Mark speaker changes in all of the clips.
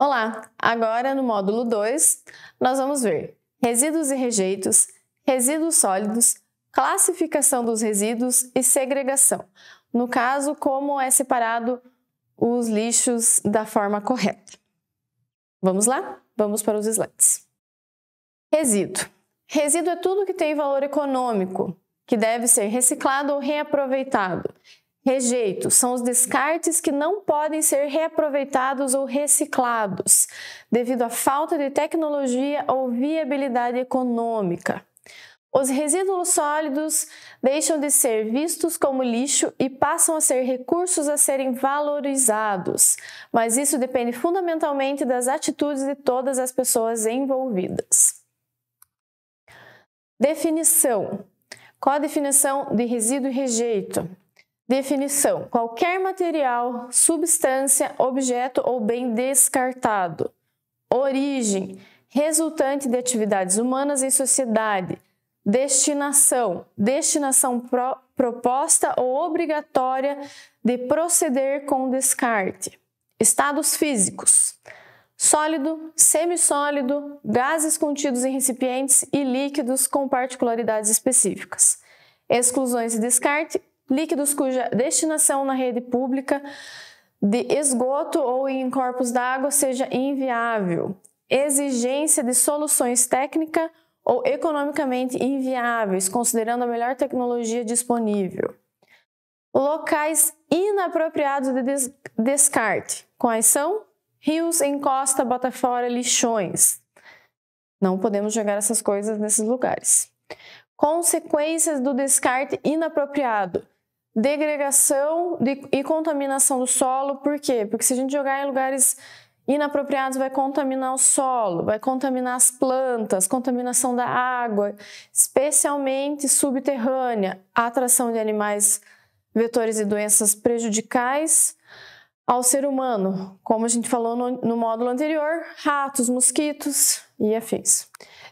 Speaker 1: Olá! Agora no módulo 2, nós vamos ver resíduos e rejeitos, resíduos sólidos, classificação dos resíduos e segregação. No caso, como é separado os lixos da forma correta. Vamos lá? Vamos para os slides. Resíduo. Resíduo é tudo que tem valor econômico, que deve ser reciclado ou reaproveitado. Rejeitos são os descartes que não podem ser reaproveitados ou reciclados, devido à falta de tecnologia ou viabilidade econômica. Os resíduos sólidos deixam de ser vistos como lixo e passam a ser recursos a serem valorizados, mas isso depende fundamentalmente das atitudes de todas as pessoas envolvidas. Definição. Qual a definição de resíduo e rejeito? Definição: qualquer material, substância, objeto ou bem descartado. Origem: resultante de atividades humanas em sociedade. Destinação: destinação proposta ou obrigatória de proceder com o descarte. Estados físicos: sólido, semissólido, gases contidos em recipientes e líquidos com particularidades específicas. Exclusões e descarte: líquidos cuja destinação na rede pública de esgoto ou em corpos d'água seja inviável. Exigência de soluções técnicas ou economicamente inviáveis, considerando a melhor tecnologia disponível. Locais inapropriados de descarte. Quais são? Rios, encosta, bota fora, lixões. Não podemos jogar essas coisas nesses lugares. Consequências do descarte inapropriado. Degradação e contaminação do solo. Por quê? Porque se a gente jogar em lugares inapropriados vai contaminar o solo, vai contaminar as plantas, contaminação da água, especialmente subterrânea, atração de animais vetores e doenças prejudiciais ao ser humano, como a gente falou no módulo anterior, ratos, mosquitos e afins.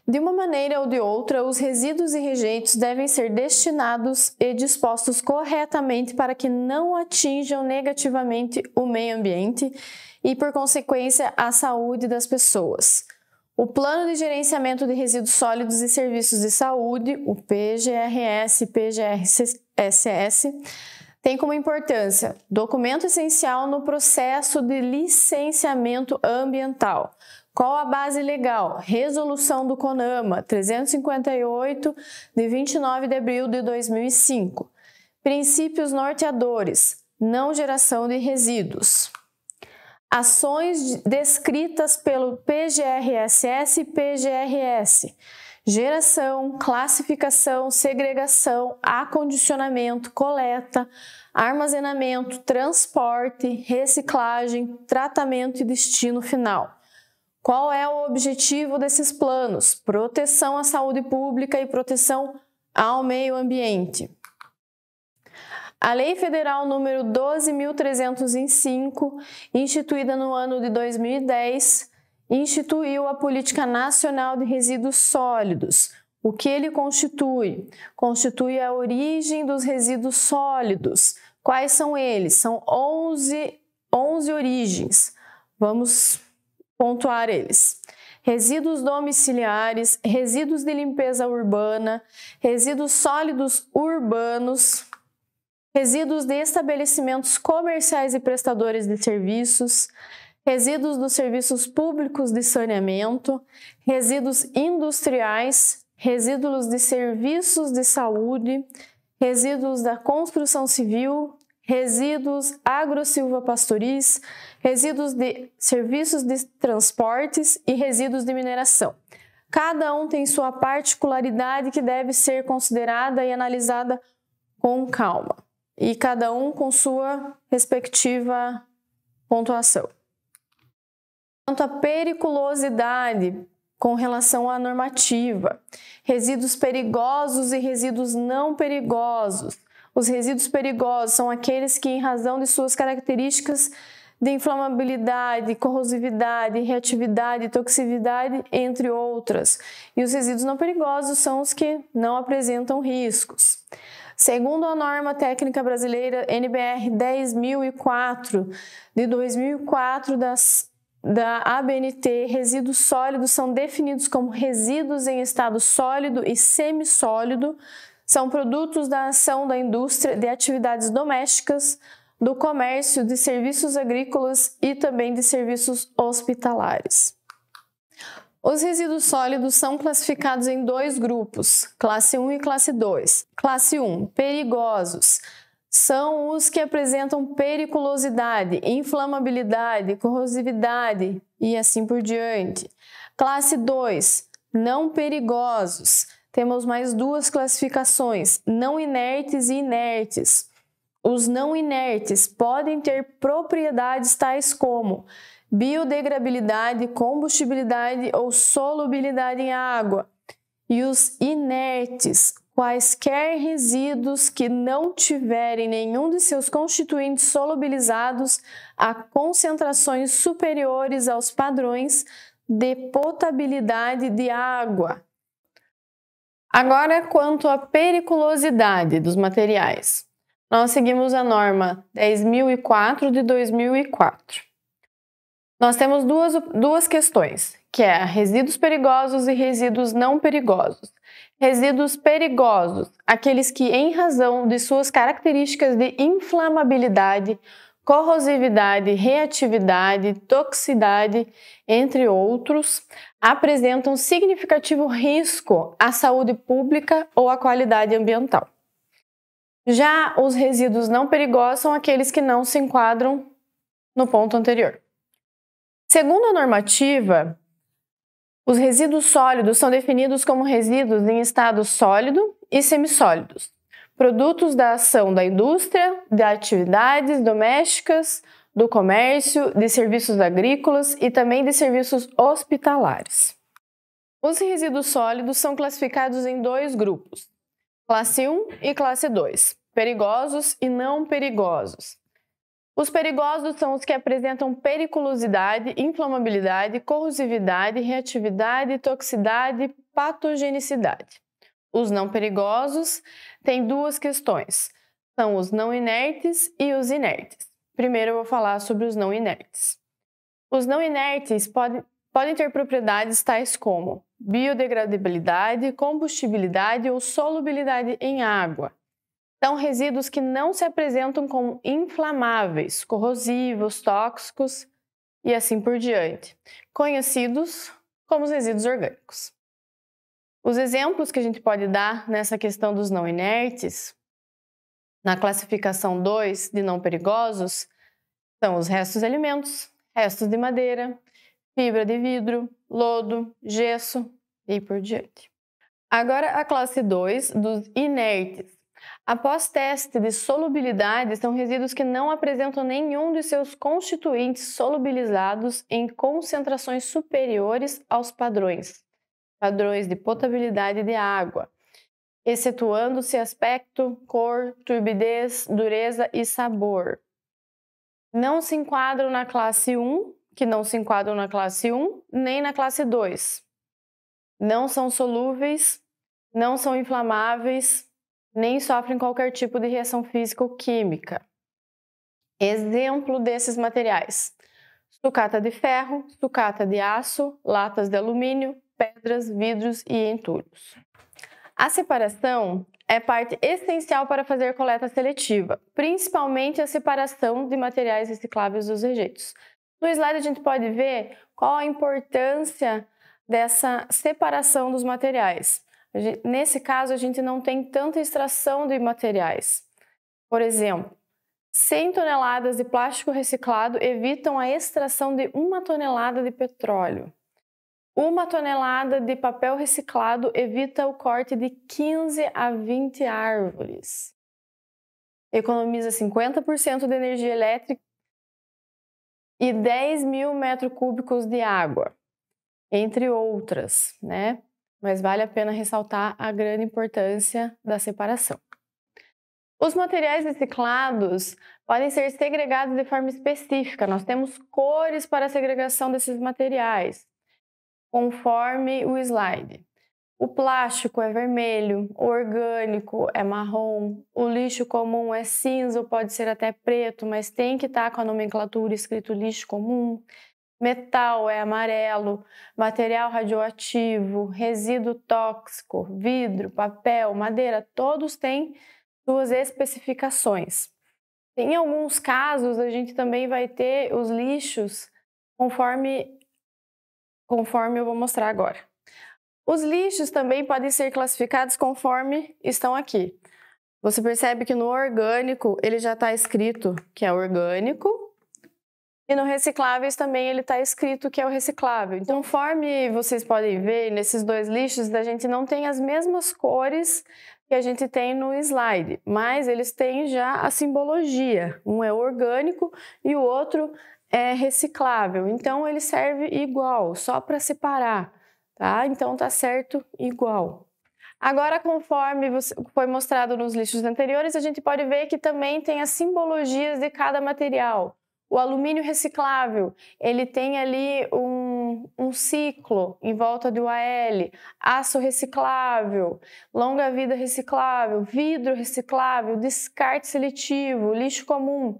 Speaker 1: De uma maneira ou de outra, os resíduos e rejeitos devem ser destinados e dispostos corretamente para que não atinjam negativamente o meio ambiente e, por consequência, a saúde das pessoas. O Plano de Gerenciamento de Resíduos Sólidos e Serviços de Saúde, o PGRS e PGRSS, tem como importância documento essencial no processo de licenciamento ambiental. Qual a base legal? Resolução do CONAMA 358, de 29 de abril de 2005. Princípios norteadores: não geração de resíduos. Ações descritas pelo PGRSS e PGRS: geração, classificação, segregação, acondicionamento, coleta, armazenamento, transporte, reciclagem, tratamento e destino final. Qual é o objetivo desses planos? Proteção à saúde pública e proteção ao meio ambiente. A Lei Federal número 12.305, instituída no ano de 2010, instituiu a Política Nacional de Resíduos Sólidos. O que ele constitui? Constitui a origem dos resíduos sólidos. Quais são eles? São 11 origens. Vamos pontuar eles: resíduos domiciliares, resíduos de limpeza urbana, resíduos sólidos urbanos, resíduos de estabelecimentos comerciais e prestadores de serviços, resíduos dos serviços públicos de saneamento, resíduos industriais, resíduos de serviços de saúde, resíduos da construção civil, resíduos agro-silvopastoris, resíduos de serviços de transportes e resíduos de mineração. Cada um tem sua particularidade que deve ser considerada e analisada com calma, e cada um com sua respectiva pontuação. Quanto à periculosidade com relação à normativa, resíduos perigosos e resíduos não perigosos. Os resíduos perigosos são aqueles que, em razão de suas características de inflamabilidade, corrosividade, reatividade, toxicidade, entre outras. E os resíduos não perigosos são os que não apresentam riscos. Segundo a norma técnica brasileira NBR 10.004 de 2004 da ABNT, resíduos sólidos são definidos como resíduos em estado sólido e semissólido, são produtos da ação da indústria, de atividades domésticas, do comércio, de serviços agrícolas e também de serviços hospitalares. Os resíduos sólidos são classificados em dois grupos, classe 1 e classe 2. Classe 1, perigosos, são os que apresentam periculosidade, inflamabilidade, corrosividade e assim por diante. Classe 2, não perigosos. Temos mais duas classificações, não inertes e inertes. Os não inertes podem ter propriedades tais como biodegradabilidade, combustibilidade ou solubilidade em água. E os inertes, quaisquer resíduos que não tiverem nenhum de seus constituintes solubilizados a concentrações superiores aos padrões de potabilidade de água. Agora, quanto à periculosidade dos materiais. Nós seguimos a norma 10.004 de 2004. Nós temos duas questões, que é resíduos perigosos e resíduos não perigosos. Resíduos perigosos, aqueles que, em razão de suas características de inflamabilidade, corrosividade, reatividade, toxicidade, entre outros, apresentam significativo risco à saúde pública ou à qualidade ambiental. Já os resíduos não perigosos são aqueles que não se enquadram no ponto anterior. Segundo a normativa, os resíduos sólidos são definidos como resíduos em estado sólido e semissólidos, produtos da ação da indústria, de atividades domésticas, do comércio, de serviços agrícolas e também de serviços hospitalares. Os resíduos sólidos são classificados em dois grupos, classe 1 e classe 2, perigosos e não perigosos. Os perigosos são os que apresentam periculosidade, inflamabilidade, corrosividade, reatividade, toxicidade e patogenicidade. Os não perigosos têm duas questões, são os não inertes e os inertes. Primeiro eu vou falar sobre os não inertes. Os não inertes podem ter propriedades tais como biodegradabilidade, combustibilidade ou solubilidade em água. São resíduos que não se apresentam como inflamáveis, corrosivos, tóxicos e assim por diante, conhecidos como os resíduos orgânicos. Os exemplos que a gente pode dar nessa questão dos não inertes, na classificação 2 de não perigosos, são os restos de alimentos, restos de madeira, fibra de vidro, lodo, gesso e por diante. Agora a classe 2 dos inertes. Após teste de solubilidade, são resíduos que não apresentam nenhum de seus constituintes solubilizados em concentrações superiores aos padrões de potabilidade de água, excetuando-se aspecto, cor, turbidez, dureza e sabor. Não se enquadram na classe 1, que não se enquadram na classe 1, nem na classe 2. Não são solúveis, não são inflamáveis, nem sofrem qualquer tipo de reação física ou química. Exemplo desses materiais: sucata de ferro, sucata de aço, latas de alumínio, pedras, vidros e entulhos. A separação é parte essencial para fazer coleta seletiva, principalmente a separação de materiais recicláveis dos rejeitos. No slide a gente pode ver qual a importância dessa separação dos materiais. Nesse caso, a gente não tem tanta extração de materiais. Por exemplo, 100 toneladas de plástico reciclado evitam a extração de 1 tonelada de petróleo. 1 tonelada de papel reciclado evita o corte de 15 a 20 árvores. Economiza 50% de energia elétrica e 10.000 metros cúbicos de água, entre outras, né? Mas vale a pena ressaltar a grande importância da separação. Os materiais reciclados podem ser segregados de forma específica. Nós temos cores para a segregação desses materiais, conforme o slide. O plástico é vermelho, o orgânico é marrom, o lixo comum é cinza ou pode ser até preto, mas tem que estar com a nomenclatura escrito lixo comum. metal é amarelo, material radioativo, resíduo tóxico, vidro, papel, madeira, todos têm suas especificações. Em alguns casos, a gente também vai ter os lixos conforme eu vou mostrar agora. Os lixos também podem ser classificados conforme estão aqui. Você percebe que no orgânico ele já está escrito que é orgânico e no recicláveis também ele está escrito que é o reciclável. Então, conforme vocês podem ver, nesses dois lixos a gente não tem as mesmas cores que a gente tem no slide, mas eles têm já a simbologia. Um é orgânico e o outro é reciclável. Então, ele serve igual, só para separar, tá? Então, tá certo igual. Agora, conforme foi mostrado nos lixos anteriores, a gente pode ver que também tem as simbologias de cada material. O alumínio reciclável, ele tem ali um ciclo em volta do AL, aço reciclável, longa vida reciclável, vidro reciclável, descarte seletivo, lixo comum.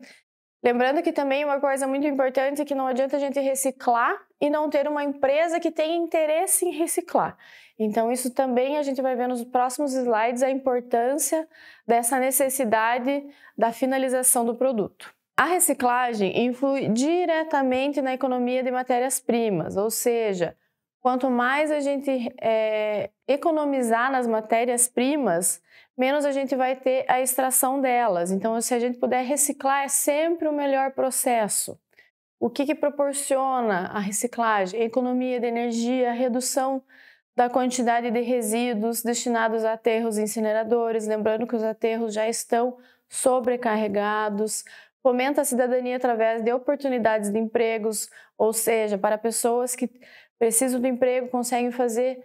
Speaker 1: Lembrando que também uma coisa muito importante é que não adianta a gente reciclar e não ter uma empresa que tenha interesse em reciclar. Então, isso também a gente vai ver nos próximos slides a importância dessa necessidade da finalização do produto. A reciclagem influi diretamente na economia de matérias-primas, ou seja, quanto mais a gente economizar nas matérias-primas, menos a gente vai ter a extração delas. Então, se a gente puder reciclar, é sempre o melhor processo. O que proporciona a reciclagem? Economia de energia, redução da quantidade de resíduos destinados a aterros e incineradores, lembrando que os aterros já estão sobrecarregados, fomenta a cidadania através de oportunidades de empregos, ou seja, para pessoas que precisam do emprego, conseguem fazer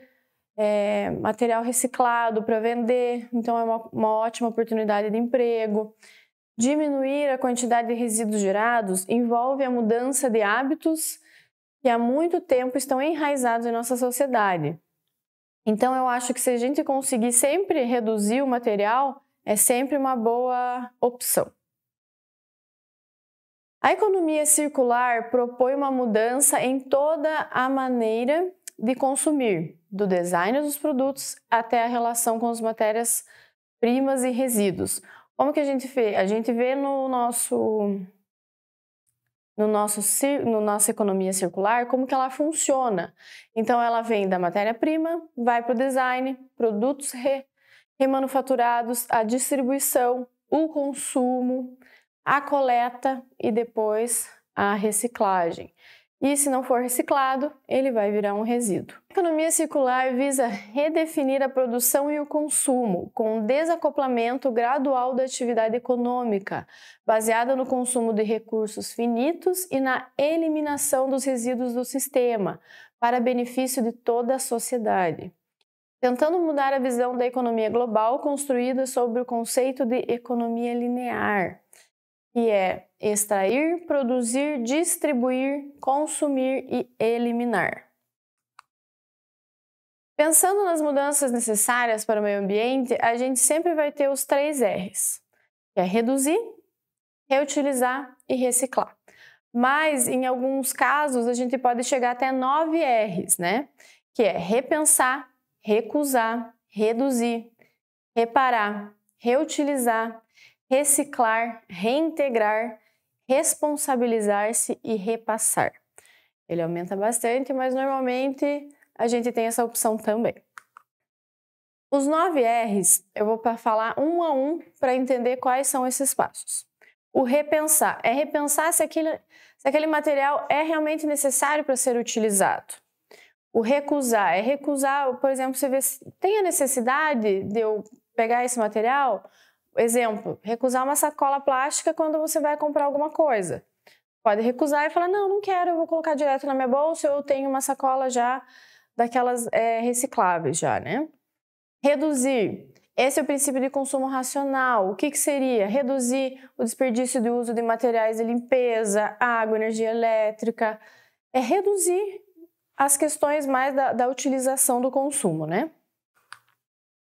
Speaker 1: material reciclado para vender, então é uma ótima oportunidade de emprego. Diminuir a quantidade de resíduos gerados envolve a mudança de hábitos que há muito tempo estão enraizados em nossa sociedade. Então eu acho que se a gente conseguir sempre reduzir o material, é sempre uma boa opção. A economia circular propõe uma mudança em toda a maneira de consumir, do design dos produtos até a relação com as matérias-primas e resíduos. Como que a gente vê? A gente vê no nossa economia circular como que ela funciona. Então, ela vem da matéria-prima, vai para o design, produtos remanufaturados, a distribuição, o consumo, a coleta e depois a reciclagem. E se não for reciclado, ele vai virar um resíduo. A economia circular visa redefinir a produção e o consumo, com um desacoplamento gradual da atividade econômica, baseada no consumo de recursos finitos e na eliminação dos resíduos do sistema, para benefício de toda a sociedade. Tentando mudar a visão da economia global construída sobre o conceito de economia linear, que é extrair, produzir, distribuir, consumir e eliminar. Pensando nas mudanças necessárias para o meio ambiente, a gente sempre vai ter os 3 R's, que é reduzir, reutilizar e reciclar. Mas, em alguns casos, a gente pode chegar até 9 R's, né? Que é repensar, recusar, reduzir, reparar, reutilizar, reciclar, reintegrar, responsabilizar-se e repassar. Ele aumenta bastante, mas normalmente a gente tem essa opção também. Os 9 R's, eu vou falar um a um para entender quais são esses passos. O repensar é repensar se aquele material é realmente necessário para ser utilizado. O recusar é recusar, por exemplo, você vê se tem a necessidade de eu pegar esse material. Exemplo, recusar uma sacola plástica quando você vai comprar alguma coisa. Pode recusar e falar, não quero, eu vou colocar direto na minha bolsa, eu tenho uma sacola já daquelas recicláveis já, né? Reduzir. Esse é o princípio de consumo racional. O que seria? Reduzir o desperdício de uso de materiais de limpeza, água, energia elétrica. É reduzir as questões mais da utilização do consumo, né?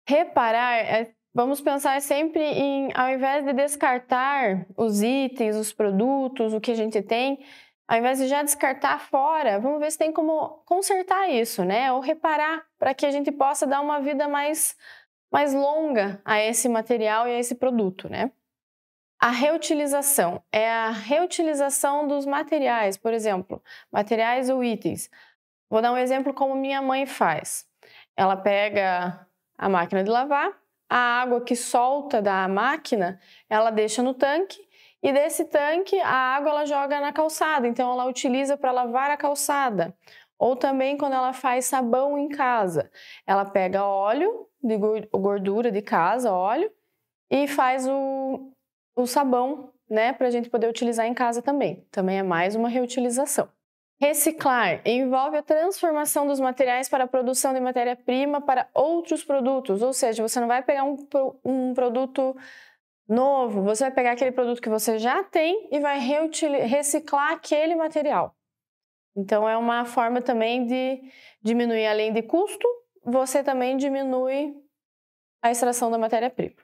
Speaker 1: Reparar vamos pensar sempre em, ao invés de descartar os itens, os produtos, o que a gente tem, Ao invés de já descartar fora, vamos ver se tem como consertar isso, né? Ou reparar, para que a gente possa dar uma vida mais longa a esse material e a esse produto, né? A reutilização é a reutilização dos materiais, por exemplo, materiais ou itens. Vou dar um exemplo como minha mãe faz. Ela pega a máquina de lavar, a água que solta da máquina, ela deixa no tanque e desse tanque a água ela joga na calçada, então ela utiliza para lavar a calçada. Ou também quando ela faz sabão em casa, ela pega óleo, de gordura de casa, óleo, e faz o sabão, né, para a gente poder utilizar em casa também. Também é mais uma reutilização. Reciclar envolve a transformação dos materiais para a produção de matéria-prima para outros produtos, ou seja, você não vai pegar um produto novo, você vai pegar aquele produto que você já tem e vai reciclar aquele material. Então, é uma forma também de diminuir, além de custo, você também diminui a extração da matéria-prima.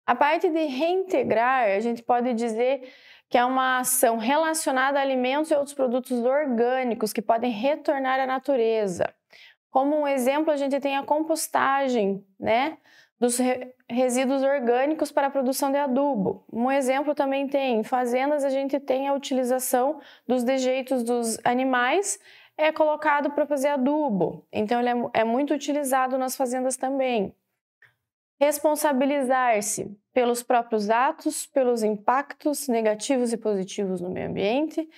Speaker 1: A parte de reintegrar, a gente pode dizer que é uma ação relacionada a alimentos e outros produtos orgânicos que podem retornar à natureza. Como um exemplo, a gente tem a compostagem, né, dos resíduos orgânicos para a produção de adubo. Um exemplo também tem, em fazendas a gente tem a utilização dos dejeitos dos animais, é colocado para fazer adubo. Então, ele é muito utilizado nas fazendas também. Responsabilizar-se pelos próprios atos, pelos impactos negativos e positivos no meio ambiente,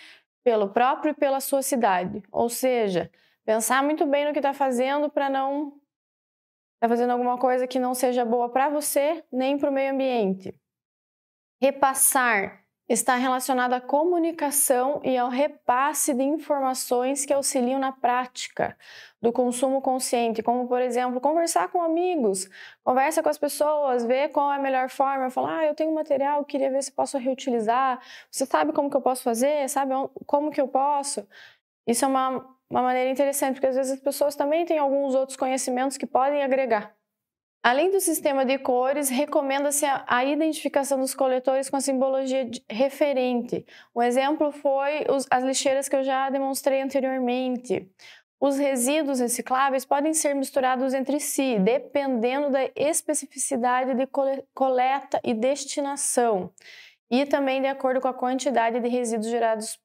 Speaker 1: pelo próprio e pela sua cidade. Ou seja, pensar muito bem no que está fazendo para não estar fazendo alguma coisa que não seja boa para você nem para o meio ambiente. Repassar está relacionado à comunicação e ao repasse de informações que auxiliam na prática do consumo consciente, como, por exemplo, conversar com amigos, conversa com as pessoas, ver qual é a melhor forma, falar, eu tenho material, queria ver se posso reutilizar, você sabe como que eu posso fazer, sabe como que eu posso? Isso é uma maneira interessante, porque às vezes as pessoas também têm alguns outros conhecimentos que podem agregar. Além do sistema de cores, recomenda-se a identificação dos coletores com a simbologia referente. Um exemplo foi as lixeiras que eu já demonstrei anteriormente. Os resíduos recicláveis podem ser misturados entre si, dependendo da especificidade de coleta e destinação, e também de acordo com a quantidade de resíduos gerados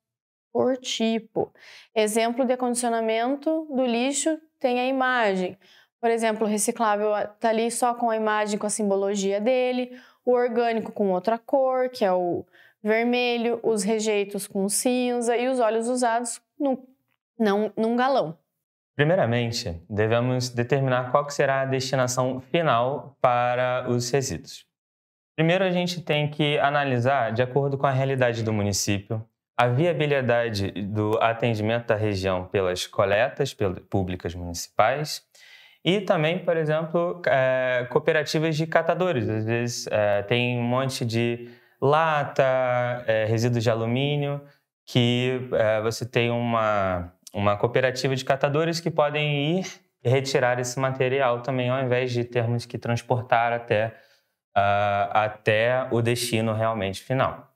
Speaker 1: por tipo. Exemplo de acondicionamento do lixo tem a imagem. Por exemplo, o reciclável está ali só com a imagem, com a simbologia dele, o orgânico com outra cor, que é o vermelho, os rejeitos com cinza e os óleos usados num galão.
Speaker 2: Primeiramente, devemos determinar qual que será a destinação final para os resíduos. Primeiro, a gente tem que analisar, de acordo com a realidade do município, a viabilidade do atendimento da região pelas coletas públicas municipais e também, por exemplo, cooperativas de catadores. Às vezes tem um monte de lata, resíduos de alumínio, que você tem uma cooperativa de catadores que podem ir e retirar esse material também, ao invés de termos que transportar até o destino realmente final.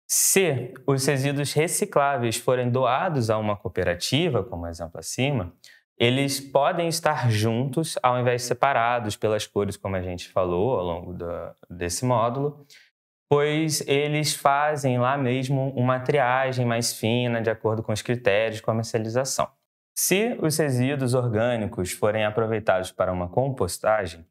Speaker 2: Se os resíduos recicláveis forem doados a uma cooperativa, como exemplo acima, eles podem estar juntos ao invés de separados pelas cores, como a gente falou ao longo desse módulo, pois eles fazem lá mesmo uma triagem mais fina de acordo com os critérios de comercialização. Se os resíduos orgânicos forem aproveitados para uma compostagem,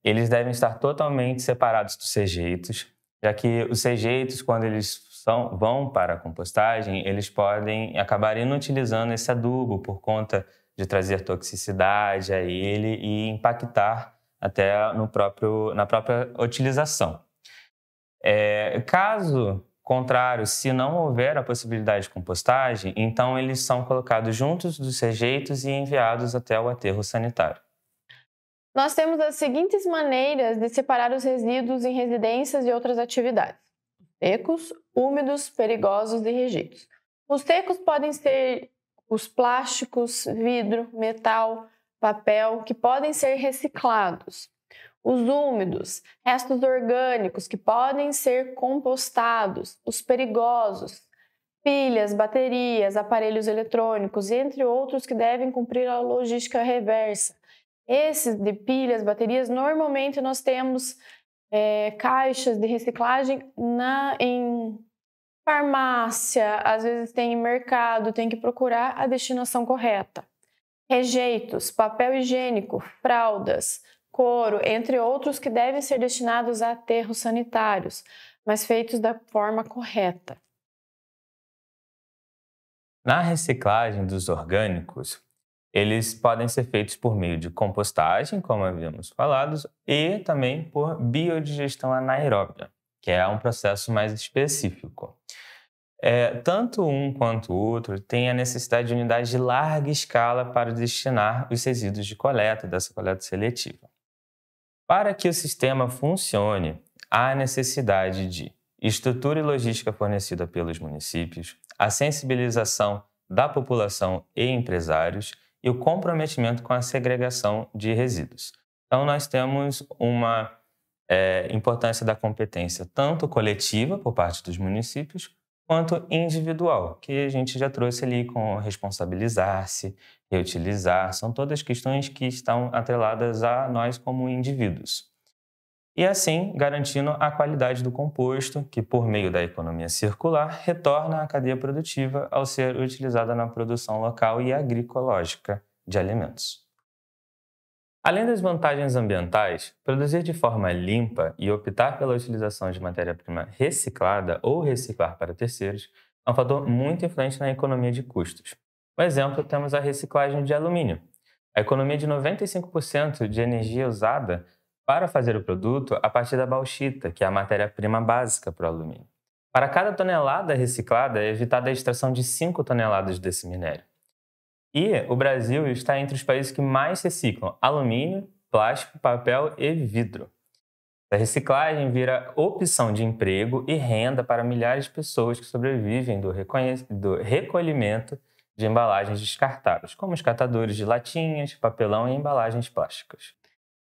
Speaker 2: eles devem estar totalmente separados dos rejeitos, já que os rejeitos, quando eles vão para a compostagem, eles podem acabar inutilizando esse adubo por conta de trazer toxicidade a ele e impactar até na própria utilização. Caso contrário, se não houver a possibilidade de compostagem, então eles são colocados juntos dos rejeitos e enviados até o aterro sanitário.
Speaker 1: Nós temos as seguintes maneiras de separar os resíduos em residências e outras atividades: secos, úmidos, perigosos e rejeitos. Os secos podem ser os plásticos, vidro, metal, papel, que podem ser reciclados. Os úmidos, restos orgânicos, que podem ser compostados. Os perigosos, pilhas, baterias, aparelhos eletrônicos, entre outros que devem cumprir a logística reversa. Esses de pilhas, baterias, normalmente nós temos caixas de reciclagem em farmácia, às vezes tem em mercado, tem que procurar a destinação correta. Rejeitos, papel higiênico, fraldas, couro, entre outros que devem ser destinados a aterros sanitários, mas feitos da forma correta.
Speaker 2: Na reciclagem dos orgânicos, eles podem ser feitos por meio de compostagem, como havíamos falado, e também por biodigestão anaeróbia, que é um processo mais específico. Tanto um quanto o outro têm a necessidade de unidades de larga escala para destinar os resíduos de coleta, dessa coleta seletiva. Para que o sistema funcione, há necessidade de estrutura e logística fornecida pelos municípios, a sensibilização da população e empresários e o comprometimento com a segregação de resíduos. Então, nós temos uma importância da competência tanto coletiva por parte dos municípios, quanto individual, que a gente já trouxe ali com responsabilizar-se, reutilizar, são todas questões que estão atreladas a nós como indivíduos. E assim, garantindo a qualidade do composto, que por meio da economia circular, retorna à cadeia produtiva ao ser utilizada na produção local e agroecológica de alimentos. Além das vantagens ambientais, produzir de forma limpa e optar pela utilização de matéria-prima reciclada ou reciclar para terceiros é um fator muito influente na economia de custos. Por exemplo, temos a reciclagem de alumínio. A economia de 95% de energia usada para fazer o produto a partir da bauxita, que é a matéria-prima básica para o alumínio. Para cada tonelada reciclada, é evitada a extração de 5 toneladas desse minério. E o Brasil está entre os países que mais reciclam alumínio, plástico, papel e vidro. A reciclagem vira opção de emprego e renda para milhares de pessoas que sobrevivem do recolhimento de embalagens descartáveis, como os catadores de latinhas, papelão e embalagens plásticas.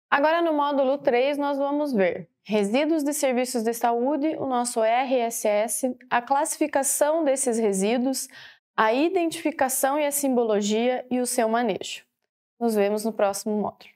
Speaker 1: Agora, no módulo 3, nós vamos ver resíduos de serviços de saúde, o nosso RSS, a classificação desses resíduos, a identificação e a simbologia e o seu manejo. Nos vemos no próximo módulo.